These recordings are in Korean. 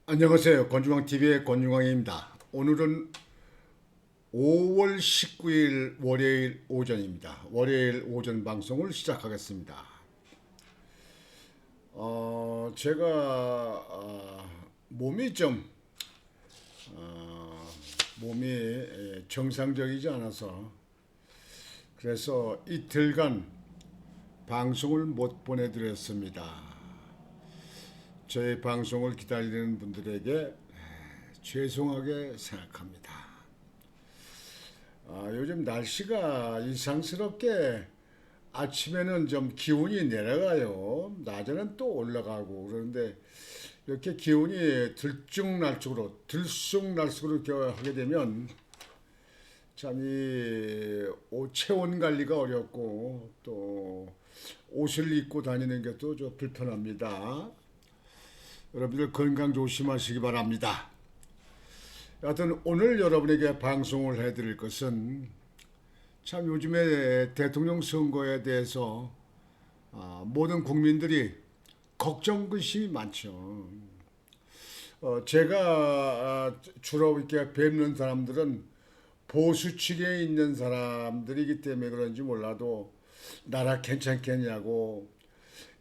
안녕하세요. 권중광TV의 권중광입니다. 오늘은 5월 19일 월요일 오전입니다. 월요일 오전 방송을 시작하겠습니다. 제가 몸이 좀 몸이 정상적이지 않아서 그래서 이틀간 방송을 못 보내드렸습니다. 저희 방송을 기다리는 분들에게 죄송하게 생각합니다. 요즘 날씨가 이상스럽게 아침에는 좀 기온이 내려가요. 낮에는 또 올라가고 그러는데 이렇게 기온이 들쑥날쑥으로 하게 되면 참 이 체온 관리가 어렵고 또 옷을 입고 다니는 게 또 좀 불편합니다. 여러분들 건강 조심하시기 바랍니다. 여하튼 오늘 여러분에게 방송을 해드릴 것은 참 요즘에 대통령 선거에 대해서 모든 국민들이 걱정것이 많죠. 제가 주로 이렇게 뵙는 사람들은 보수 측에 있는 사람들이기 때문에 그런지 몰라도 나라 괜찮겠냐고,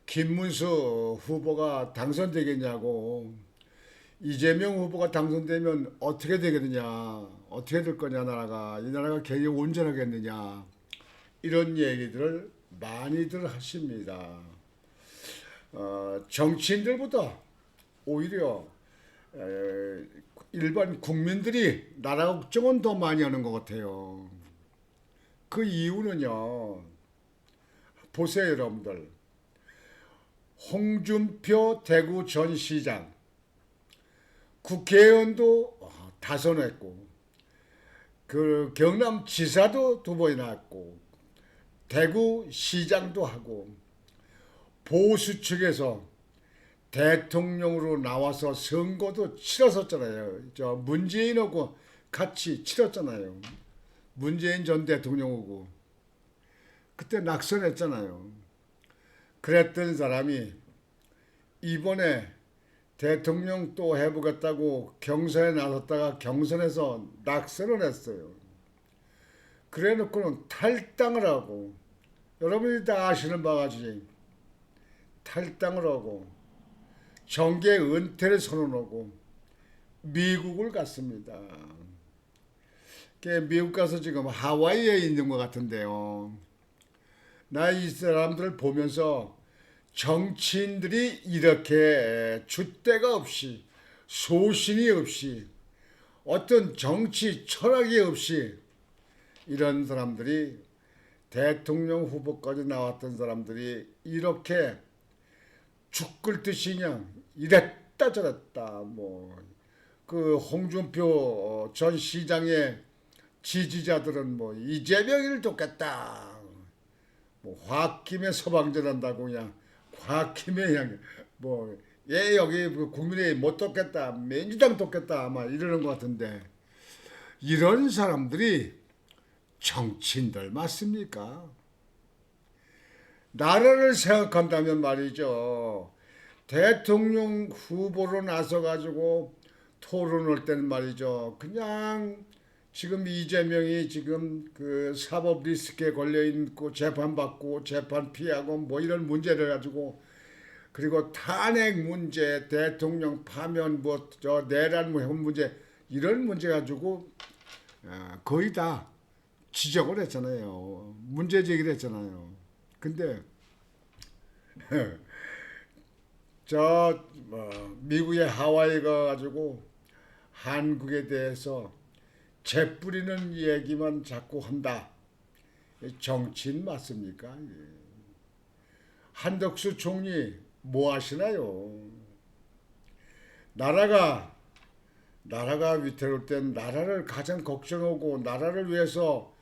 김문수 후보가 당선되겠냐고, 이재명 후보가 당선되면 어떻게 되겠느냐, 어떻게 될 거냐, 이 나라가 괜히 온전하겠느냐, 이런 얘기들을 많이들 하십니다. 정치인들보다 오히려 일반 국민들이 나라 걱정은 더 많이 하는 것 같아요. 그 이유는요, 보세요, 여러분들. 홍준표 대구 시장 국회의원도 다선했고 그 경남지사도 두 번이나 했고 대구 시장도 하고 보수 측에서 대통령으로 나와서 선거도 치렀었잖아요. 저 문재인하고 같이 치렀잖아요. 문재인 전 대통령하고 그때 낙선했잖아요. 그랬던 사람이 이번에 대통령 또 해보겠다고 경선에 나섰다가 경선에서 낙선을 했어요. 그래 놓고는 탈당을 하고, 여러분이 다 아시는 바같이 탈당을 하고 정계 은퇴를 선언하고 미국을 갔습니다. 미국 가서 지금 하와이에 있는 것 같은데요. 나 이 사람들을 보면서 정치인들이 이렇게 줏대가 없이 소신이 없이 어떤 정치 철학이 없이 이런 사람들이 대통령 후보까지 나왔던 사람들이 이렇게 죽을 듯이 그냥 이랬다 저랬다 그 홍준표 전 시장의 지지자들은 이재명이를 돕겠다 홧김에 서방전한다고 그냥 홧김에 그냥 얘 여기 국민의힘 못 돕겠다 민주당 돕겠다 아마 이러는 것 같은데 이런 사람들이 정치인들 맞습니까? 나라를 생각한다면 말이죠. 대통령 후보로 나서가지고 토론할 때는 말이죠. 그냥 지금 이재명이 지금 그 사법 리스크에 걸려 있고 재판받고 재판 피하고 이런 문제를 가지고 그리고 탄핵 문제, 대통령 파면 내란 문제 이런 문제 가지고 거의 다 지적을 했잖아요. 문제 제기를 했잖아요. 근데 미국의 하와이 가가지고 한국에 대해서 재뿌리는 얘기만 자꾸 한다. 정치인 맞습니까? 한덕수 총리 뭐 하시나요? 나라가 위태로울 땐 나라를 가장 걱정하고 나라를 위해서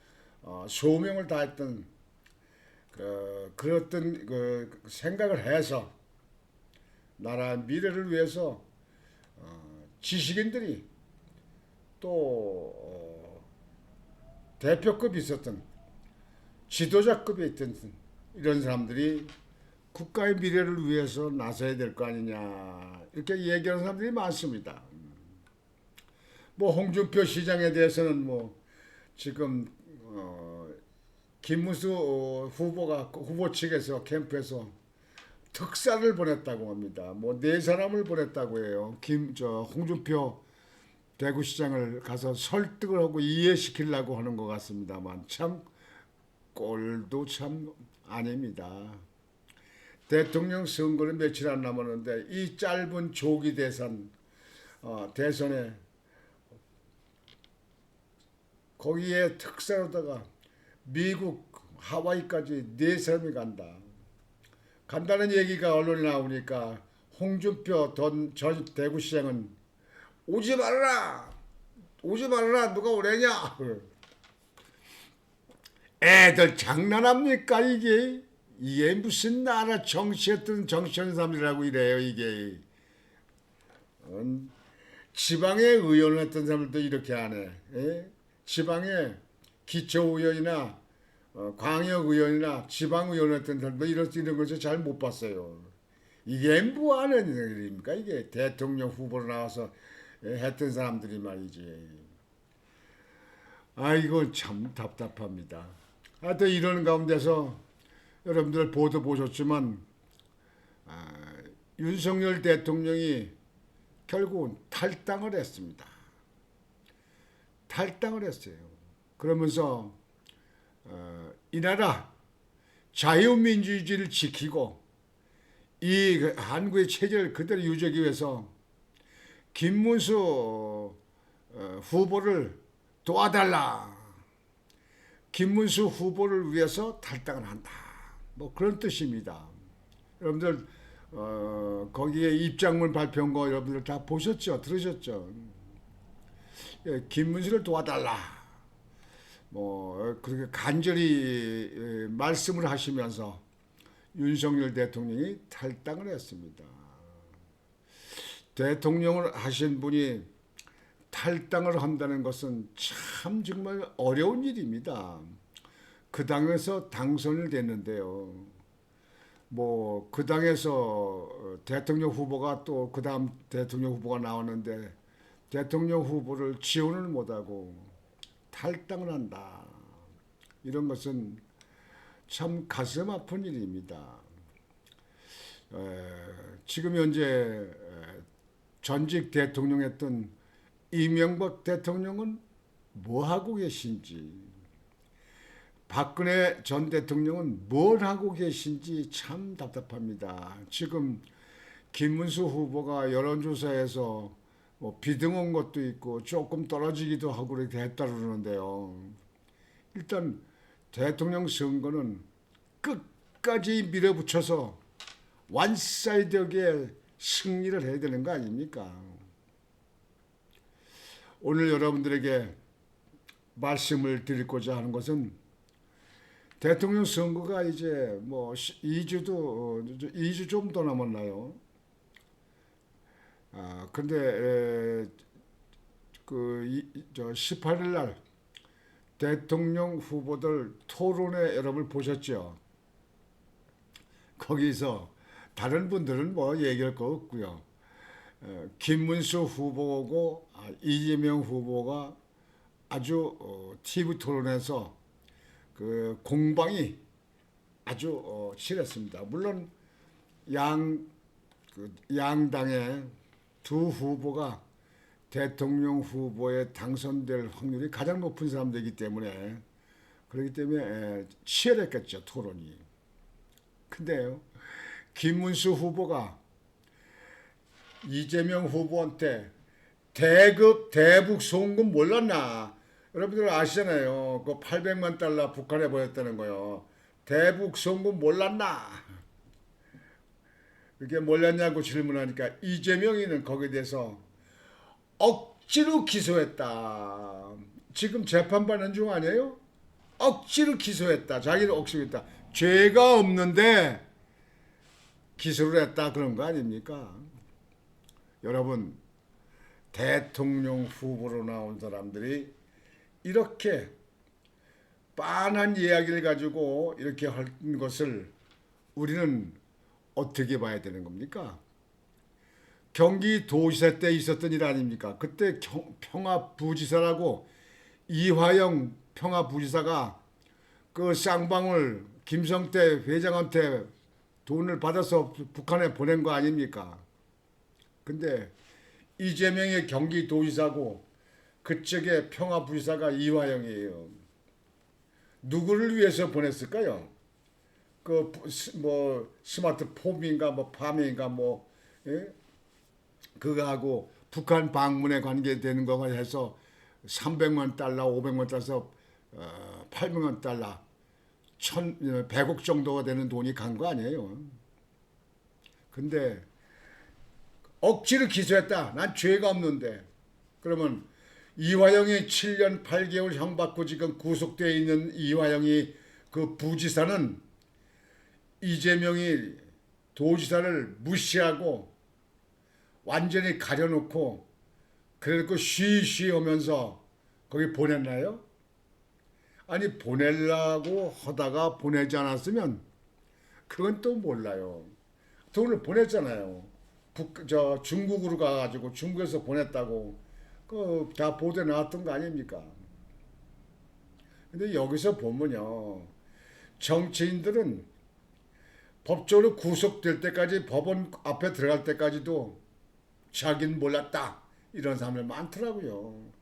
소명을 다했던 그랬던 그 생각을 해서 나라 미래를 위해서 지식인들이 또 대표급이 있었던 지도자급에 있던 이런 사람들이 국가의 미래를 위해서 나서야 될 거 아니냐 이렇게 얘기하는 사람들이 많습니다. 뭐 홍준표 시장에 대해서는 뭐 지금 김문수 후보가 후보 측에서 캠프에서 특사를 보냈다고 합니다. 뭐 네 사람을 보냈다고 해요. 홍준표 대구시장을 가서 설득을 하고 이해시키려고 하는 것 같습니다만 참 꼴도 참 아닙니다. 대통령 선거는 며칠 안 남았는데 이 짧은 조기 대선에 거기에 특사로다가 미국 하와이까지 네 사람이 간다는 얘기가 언론에 나오니까 홍준표 전 대구시장은 오지 말아라 누가 오래냐. 애들 장난합니까 이게 무슨 나라 정치했던 정치하는 사람들이라고 이래요 이게. 지방에 의원을 했던 사람들도 이렇게 하네. 예? 지방에 기초의원이나 광역의원이나 지방의원을 했던 사람도 이런 것을 잘 못 봤어요. 이게 뭐 하는 일입니까 이게. 대통령 후보로 나와서 했던 사람들이 말이지. 아이고 참 답답합니다. 하여튼 이런 가운데서 여러분들 보도 보셨지만 윤석열 대통령이 결국은 탈당을 했습니다. 탈당을 했어요. 그러면서 이 나라 자유민주주의를 지키고 이 한국의 체제를 그대로 유지하기 위해서 김문수 후보를 도와달라. 김문수 후보를 위해서 탈당을 한다. 뭐 그런 뜻입니다. 여러분들 거기에 입장문 발표한 거 여러분들 다 보셨죠? 들으셨죠? 예, 김문수를 도와달라. 뭐 그렇게 간절히 말씀을 하시면서 윤석열 대통령이 탈당을 했습니다. 대통령을 하신 분이 탈당을 한다는 것은 참 정말 어려운 일입니다. 그 당에서 당선을 됐는데요. 뭐 그 당에서 대통령 후보가 또 그 다음 대통령 후보가 나왔는데 대통령 후보를 지원을 못하고 탈당을 한다. 이런 것은 참 가슴 아픈 일입니다. 지금 현재 전직 대통령이었던 이명박 대통령은 뭐 하고 계신지, 박근혜 전 대통령은 뭘 하고 계신지 참 답답합니다. 지금 김문수 후보가 여론조사에서 뭐 비등 온 것도 있고 조금 떨어지기도 하고 이렇게 했다 그러는데요. 일단 대통령 선거는 끝까지 밀어붙여서 원사이드하게 승리를 해야 되는 거 아닙니까? 오늘 여러분들에게 말씀을 드리고자 하는 것은 대통령 선거가 이제 뭐 2주 좀 더 남았나요? 근데 그 18일 날 대통령 후보들 토론회 여러분 보셨죠? 거기서 다른 분들은 뭐 얘기할 거 없고요. 김문수 후보고 이재명 후보가 아주 TV 토론에서 그 공방이 아주 치열했습니다. 물론 양당의 두 후보가 대통령 후보에 당선될 확률이 가장 높은 사람들이기 때문에 그렇기 때문에 치열했겠죠 토론이. 근데요 김문수 후보가 이재명 후보한테 대북 송금 몰랐나? 여러분들 아시잖아요. 그 800만 달러 북한에 보냈다는 거요. 대북 송금 몰랐나? 이렇게 몰랐냐고 질문하니까 이재명이는 거기에 대해서 억지로 기소했다. 지금 재판받는 중 아니에요? 억지로 기소했다. 자기는 억지로 했다. 죄가 없는데 기소를 했다 그런 거 아닙니까? 여러분 대통령 후보로 나온 사람들이 이렇게 빤한 이야기를 가지고 이렇게 할 것을 우리는 어떻게 봐야 되는 겁니까? 경기도지사 때 있었던 일 아닙니까? 그때 평화부지사라고 이화영 평화부지사가 그 쌍방울 김성태 회장한테 돈을 받아서 북한에 보낸 거 아닙니까? 근데 이재명의 경기도지사고 그쪽에 평화부지사가 이화영이에요. 누구를 위해서 보냈을까요? 그 뭐 스마트폰인가 뭐 밤인가 뭐 예? 그거하고 북한 방문에 관계되는 거가 해서 300만 달러, 500만 달러, 800만 달러, 100억 정도가 되는 돈이 간 거 아니에요. 근데 억지로 기소했다. 난 죄가 없는데. 그러면 이화영이 7년 8개월 형 받고 지금 구속되어 있는 이화영이 그 부지사는 이재명이 도지사를 무시하고 완전히 가려놓고 그래놓고 쉬쉬 하면서 거기 보냈나요? 아니 보내려고 하다가 보내지 않았으면 그건 또 몰라요. 돈을 보냈잖아요. 중국으로 가가지고 중국에서 보냈다고 그 다 보도에 나왔던 거 아닙니까? 근데 여기서 보면요. 정치인들은 법적으로 구속될 때까지 법원 앞에 들어갈 때까지도 자기는 몰랐다 이런 사람들 많더라고요.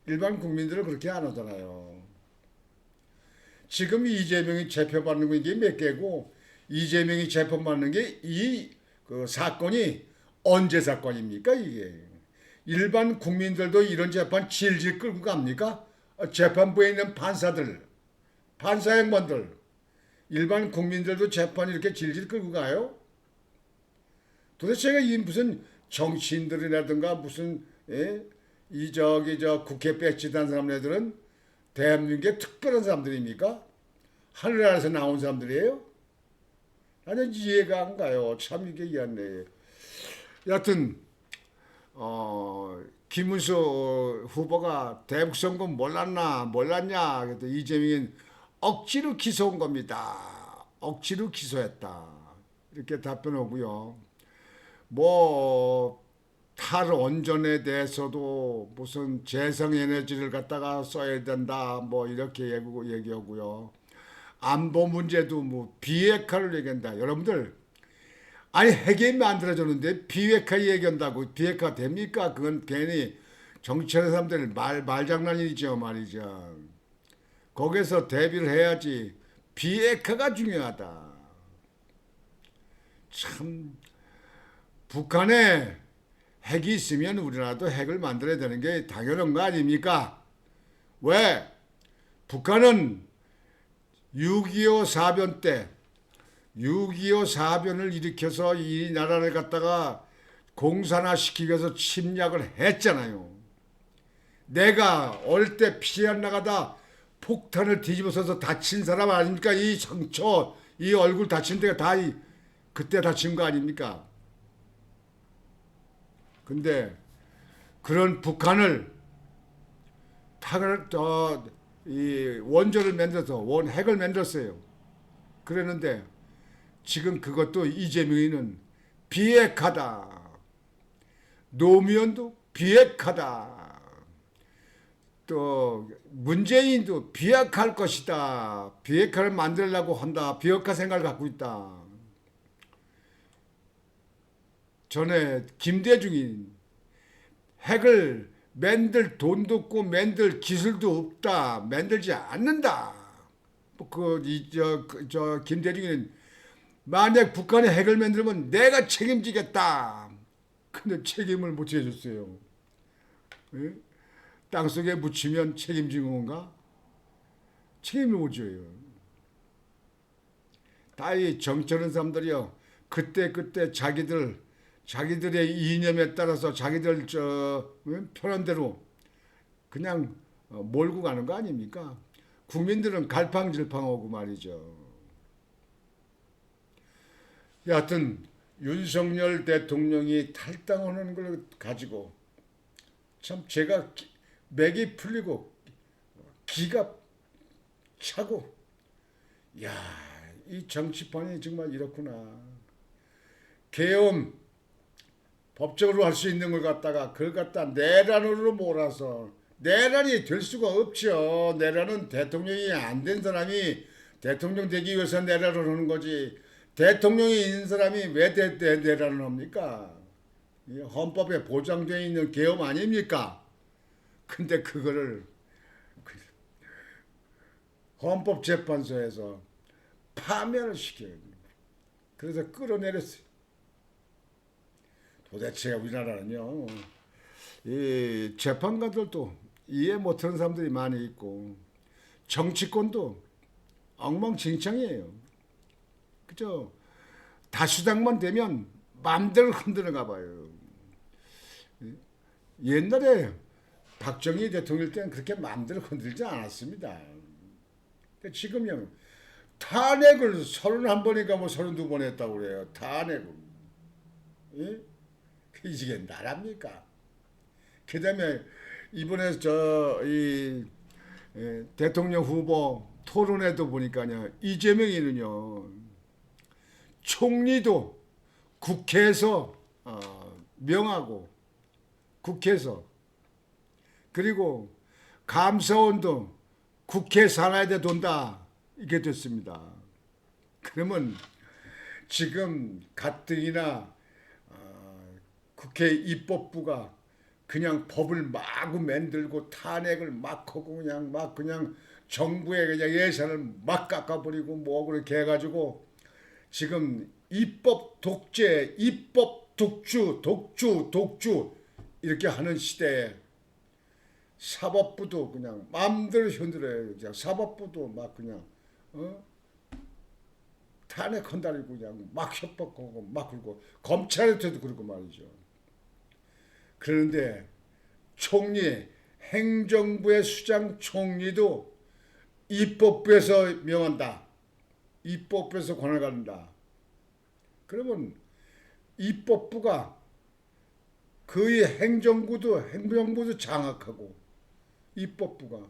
일반 국민들은 그렇게 안 하잖아요. 지금 이재명이 재판받는 게 이게 몇 개고 이재명이 재판받는 게 이 그 사건이 언제 사건입니까 이게? 일반 국민들도 이런 재판 질질 끌고 갑니까? 재판부에 있는 판사들, 판사 양반들, 일반 국민들도 재판 이렇게 질질 끌고 가요? 도대체 이 무슨 정치인들이라든가 무슨 예? 저 국회 배치 단 사람들은 대한민국의 특별한 사람들입니까? 하늘 아래서 나온 사람들이에요? 나는 이해가 안 가요. 참 이게 이해안돼요. 여하튼 김문수 후보가 대북 선거 몰랐냐 그랬더니 이재명은 억지로 기소한 겁니다. 억지로 기소했다. 이렇게 답변하고요. 뭐 탈원전에 대해서도 무슨 재생에너지를 갖다가 써야 된다 뭐 이렇게 얘기하고요. 안보 문제도 뭐 비핵화를 얘기한다. 여러분들 아니 핵이 만들어졌는데 비핵화 얘기한다고 비핵화 됩니까? 그건 괜히 정치하는 사람들 말장난이죠 말이죠. 거기서 대비를 해야지. 비핵화가 중요하다. 참 북한에 핵이 있으면 우리나라도 핵을 만들어야 되는 게 당연한 거 아닙니까? 왜? 북한은 6.25 사변 때 6.25 사변을 일으켜서 이 나라를 갖다가 공산화시키기 위해서 침략을 했잖아요. 내가 어릴 때 피해 안 나가다 폭탄을 뒤집어서서 다친 사람 아닙니까? 이 상처, 이 얼굴 다친 데가 다 그때 다친 거 아닙니까? 근데 그런 북한을 이 원조를 만들어서 핵을 만들었어요. 그랬는데 지금 그것도 이재명이는 비핵화다. 노무현도 비핵화다. 또 문재인도 비핵화할 것이다. 비핵화를 만들려고 한다. 비핵화 생각을 갖고 있다. 전에 김대중이 핵을 만들 돈도 없고 만들 기술도 없다. 만들지 않는다. 김대중이는 만약 북한이 핵을 만들면 내가 책임지겠다. 근데 책임을 못 해줬어요. 예? 땅속에 묻히면 책임진 건가? 책임을 못 져요. 다 이 정치하는 사람들이요. 그때 자기들의 이념에 따라서 자기들 편한 대로 그냥 몰고 가는 거 아닙니까? 국민들은 갈팡질팡하고 말이죠. 여하튼 윤석열 대통령이 탈당하는 걸 가지고 참 제가 맥이 풀리고 기가 차고 야, 이 정치판이 정말 이렇구나. 계엄 법적으로 할 수 있는 걸 갖다가 그걸 갖다 내란으로 몰아서 내란이 될 수가 없죠. 내란은 대통령이 안 된 사람이 대통령 되기 위해서 내란을 하는 거지. 대통령이 있는 사람이 왜 내란을 합니까? 헌법에 보장되어 있는 계엄 아닙니까? 근데 그거를 헌법재판소에서 파면을 시켜요. 그래서 끌어내렸어요. 도대체 우리나라는요, 이 재판관들도 이해 못하는 사람들이 많이 있고, 정치권도 엉망진창이에요. 그죠? 다수당만 되면 마음대로 흔드는가 봐요. 옛날에 박정희 대통령 때는 그렇게 마음대로 흔들지 않았습니다. 지금요, 탄핵을 31번인가 뭐 32번 했다고 그래요. 탄핵을. 예? 이게 나랍니까? 그 다음에 이번에 대통령 후보 토론회도 보니까요, 이재명이는요, 총리도 국회에서 명하고, 국회에서, 그리고 감사원도 국회 산하에 돈다, 이게 됐습니다. 그러면 지금 가뜩이나 국회 입법부가 그냥 법을 마구 만들고 탄핵을 막 하고 그냥 정부의 그냥 예산을 막 깎아버리고 뭐 그렇게 해가지고 지금 입법 독재, 입법 독주 이렇게 하는 시대에 사법부도 그냥 마음대로 흔들어요. 그냥 사법부도 막 그냥 탄핵한다고 그냥 막 협박하고 막 그러고 검찰한테도 그러고 말이죠. 그런데 총리, 행정부의 수장 총리도 입법부에서 명한다. 입법부에서 권한을 갖는다. 그러면 입법부가 거의 행정부도 장악하고 입법부가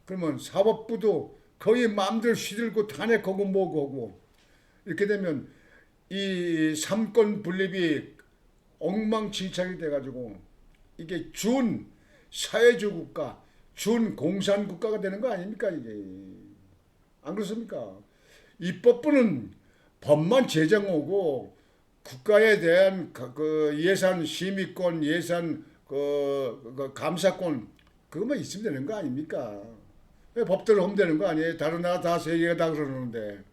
그러면 사법부도 거의 마음대로 시들고 탄핵하고 뭐고 이렇게 되면 이 삼권 분립이 엉망진창이 돼가지고 이게 준 사회주의 국가, 준 공산 국가가 되는 거 아닙니까 이게? 안 그렇습니까? 입법부는 법만 제정하고 국가에 대한 그 예산 심의권, 예산 그 감사권 그것만 있으면 되는 거 아닙니까? 왜 법대로 하면 되는 거 아니에요? 다른 나라 다 세계가 다 그러는데.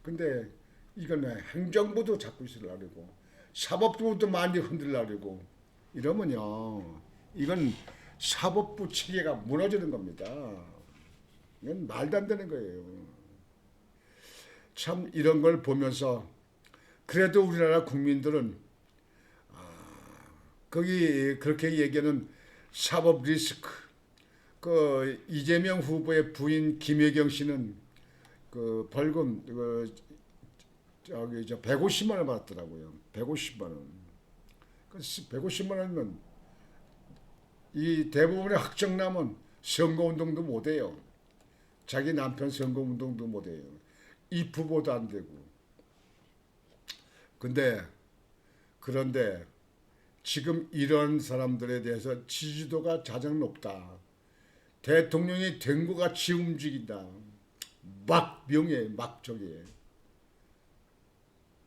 근데 이거는 행정부도 자꾸 있으려고 사법부도 많이 흔들려고 이러면요. 이건 사법부 체계가 무너지는 겁니다. 이건 말도 안 되는 거예요. 참 이런 걸 보면서 그래도 우리나라 국민들은 거기 그렇게 얘기하는 사법 리스크 그 이재명 후보의 부인 김혜경 씨는 그 벌금 저기 150만 원 받았더라고요. 150만 원. 그 150만 원이면 이 대부분의 학정남은 선거운동도 못해요. 자기 남편 선거운동도 못해요. 입후보도 안 되고. 그런데 지금 이런 사람들에 대해서 지지도가 가장 높다. 대통령이 된 것 같이 움직인다. 막 명예, 막 저기에.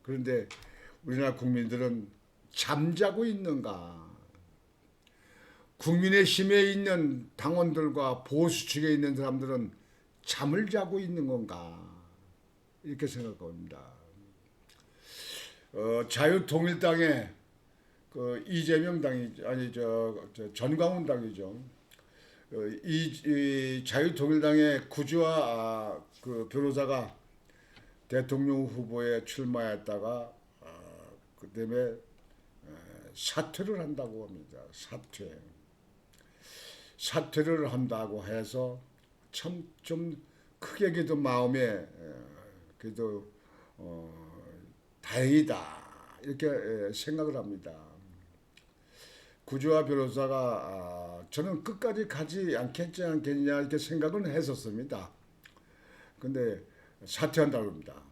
그런데 우리나라 국민들은 잠자고 있는가? 국민의힘에 있는 당원들과 보수 측에 있는 사람들은 잠을 자고 있는 건가? 이렇게 생각합니다. 자유통일당의 그 이재명 당이 아니 전광훈 당이죠. 이 자유통일당의 구주화 그 변호사가 대통령 후보에 출마했다가 그다음에 사퇴를 한다고 합니다. 사퇴를 한다고 해서 참 좀 크게 그래도 마음에 그래도 다행이다 이렇게 생각을 합니다. 구주화 변호사가 저는 끝까지 가지 않겠냐 이렇게 생각은 했었습니다. 근데 사퇴한다고 합니다.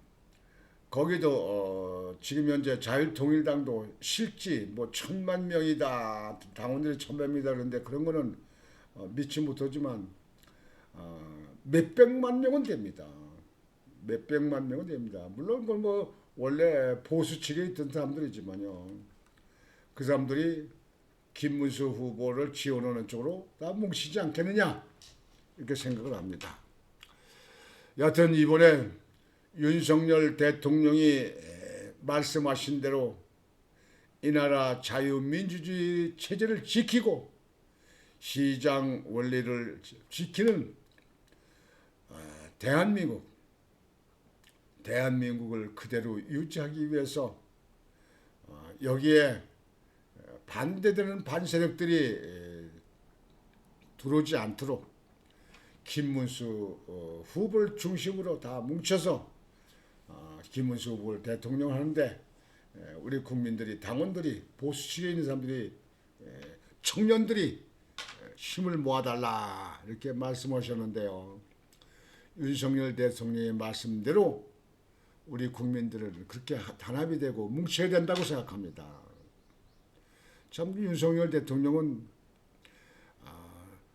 거기도 지금 현재 자유통일당도 실지 뭐 1,000만 명이다 당원들이 1,000명이다 그러는데 그런 거는 믿지 못하지만 몇백만 명은 됩니다. 몇백만 명은 됩니다. 물론 그건 뭐 원래 보수 측에 있던 사람들이지만요. 그 사람들이 김문수 후보를 지원하는 쪽으로 다 뭉치지 않겠느냐 이렇게 생각을 합니다. 여하튼 이번에 윤석열 대통령이 말씀하신 대로 이 나라 자유민주주의 체제를 지키고 시장 원리를 지키는 대한민국을 그대로 유지하기 위해서 여기에 반대되는 반세력들이 들어오지 않도록 김문수 후보를 중심으로 다 뭉쳐서 김문수 후보를 대통령 하는데 우리 국민들이 당원들이 보수층에 있는 사람들이 청년들이 힘을 모아달라 이렇게 말씀하셨는데요. 윤석열 대통령의 말씀대로 우리 국민들은 그렇게 단합이 되고 뭉쳐야 된다고 생각합니다. 참 윤석열 대통령은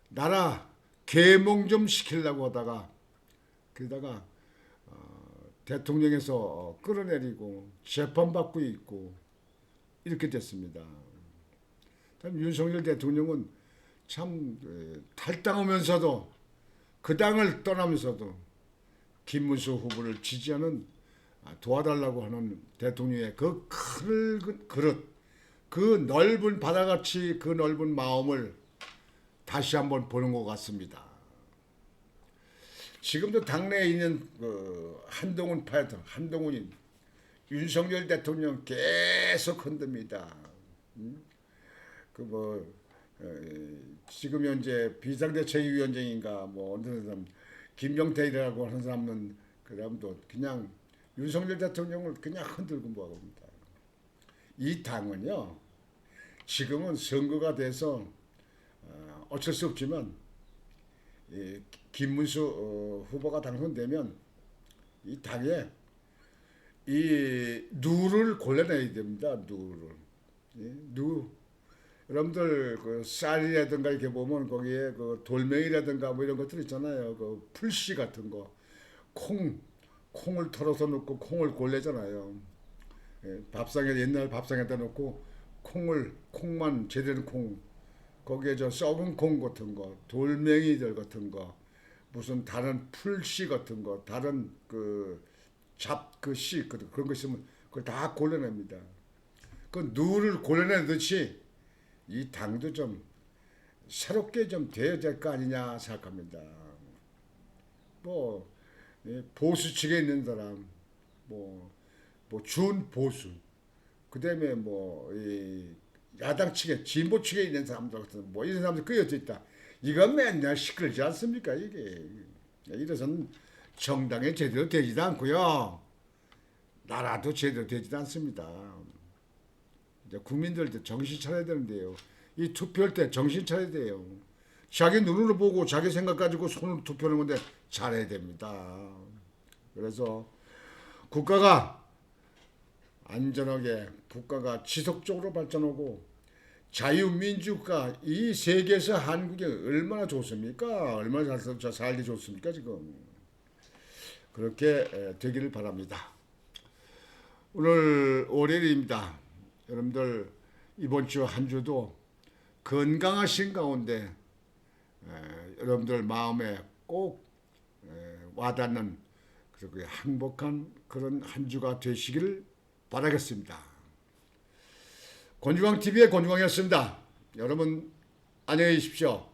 나라 계몽 좀 시키려고 하다가 그러다가 대통령에서 끌어내리고 재판받고 있고 이렇게 됐습니다. 참 윤석열 대통령은 참 탈당하면서도 그 당을 떠나면서도 김문수 후보를 지지하는 도와달라고 하는 대통령의 그 큰 그릇 그 넓은 바다같이 그 넓은 마음을 다시 한번 보는 것 같습니다. 지금도 당내에 있는 한동훈 파이터, 한동훈이 윤석열 대통령 계속 흔듭니다. 지금 현재 비상대책위원장인가 뭐 어떤 사람 김경태라고 하는 사람은 그 사람도 그냥 윤석열 대통령을 그냥 흔들고 뭐하고 합니다. 이 당은요 지금은 선거가 돼서 어쩔 수 없지만 김문수 후보가 당선되면 이 당에 이 누를 골라내야 됩니다. 누 여러분들 그 쌀이라든가 이렇게 보면 거기에 그 돌멩이라든가 뭐 이런 것들 있잖아요. 그 풀씨 같은 거, 콩을 털어서 넣고 콩을 골래잖아요. 밥상에 옛날 밥상에다 놓고 콩만 제대로 콩 거기에 저 썩은 콩 같은 거, 돌멩이들 같은 거, 무슨 다른 풀씨 같은 거, 다른 그 씨 그런 거 있으면 그걸 다 골라냅니다. 그 누를 골라내듯이 이 당도 좀 새롭게 좀 되어야 될 거 아니냐 생각합니다. 뭐 보수 측에 있는 사람, 뭐 준보수, 그다음에 이 야당 측에 진보 측에 있는 사람들 같은 뭐 이런 사람들 끄여져 있다. 이건 맨날 시끌지 않습니까 이게? 이래서는 정당이 제대로 되지도 않고요, 나라도 제대로 되지도 않습니다. 이제 국민들도 정신 차려야 되는데요. 이 투표할 때 정신 차려야 돼요. 자기 눈으로 보고 자기 생각 가지고 손으로 투표하는 건데 잘해야 됩니다. 그래서 국가가 안전하게, 국가가 지속적으로 발전하고 자유민주국가, 이 세계에서 한국이 얼마나 좋습니까? 얼마나 잘 살기 좋습니까 지금? 그렇게 되기를 바랍니다. 오늘 월요일입니다. 여러분들 이번 주 한 주도 건강하신 가운데 여러분들 마음에 꼭 와닿는 그리고 행복한 그런 한 주가 되시기를 바라겠습니다. 권중광TV의 권중광이었습니다. 여러분 안녕히 계십시오.